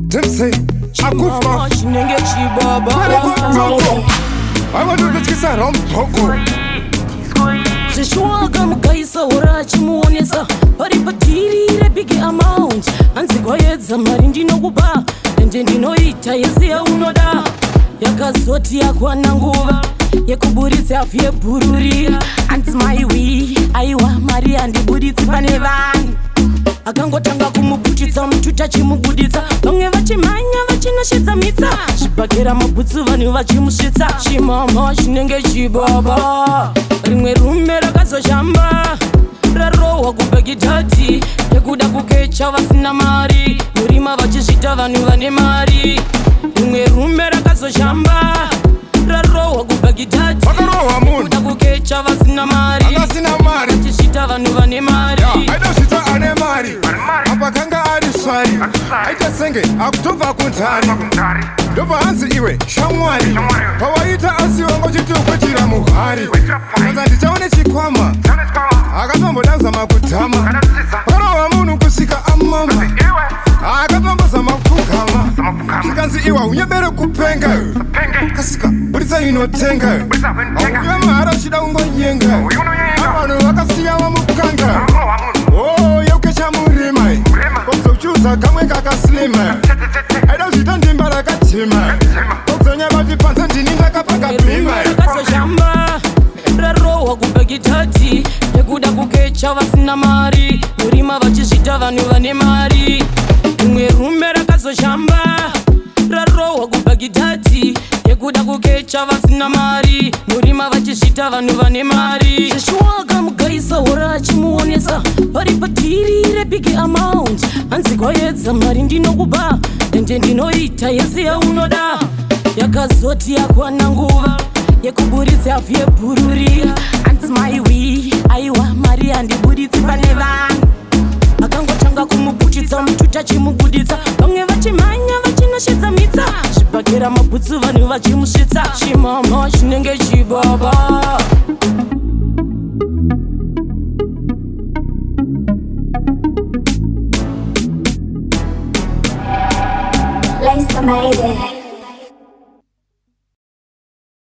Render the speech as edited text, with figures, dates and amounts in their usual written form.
Dempsey, Akufma, Shinenge Chibaba, I want to get a YekwaMtoko. Shishwaga mukaisa ora chimuonesa pari patiri big amount anzikoyedza mari ndinokupa ende ndinoita yese yaunoda yakazoti yakwana nguva yekuburitsa afu yebhururi anti maiwi aiwa mari handibuditsi pane vanhu akangotanga kumubuditsa muchuta chimubuditsa vamwe vachimhanya vachinoshedza mitsa zvibhakera mabhutsu vanhu vachimusvitsa chimama chinenge chibaba rimwe rume rakazoshamba rarohwa kubhagidhadhi yekuda kukecha vasina mari murima vachizvita vanhu vane mari rimwe rume rakazoshamba rarohwa kubhagidhadhi yekuda kukecha vasina mari vachizvita vanhu vane mari apakanga ari swari aita senge akutobva kuntari ndobva hanzi iwe shamwari pawaita asiwangochitokwetira muhari kanza ndichaone chikwama akatombodazama kutama parohwa munhu kusvika amama akatombozama kupfugama zvikanzi iwa unyebere kupenga kasika buditsa inotenga auya mahara uchida ungonyenga avanhu vakasiya vamukanga yekechamurima kozochuza kamwe kakaslima aida zvita ndimba rakatima kozonya vachipanza ndini ndakapakapima rakazoshamba rarohwa kubhagidhadhi yekuda kukecha vasina mari murima vachizvita vanhu vane mari rimwe rume rakazoshamba rarohwa kubhagidhadhi yekuda kukecha vasina mari murima vachizvita vanhu vane mari zvishwaga mugaisa hora achimuonesa pari patiri rebig amount anzikoyedza mari ndinokupa ende ndinoita yese yaunoda yakazoti yakwana nguva yekuburitsa afu yebhururi anti maiwi aiwa mari handibuditsi pane vanhu akangotanga kumubuditsa muchuta chimubuditsa vamwe vachimhanya vachinoshedza mitsa zvibhakera mabhutsu vanhu vachimusvitsa chimama chinenge chibaba Lesta made it.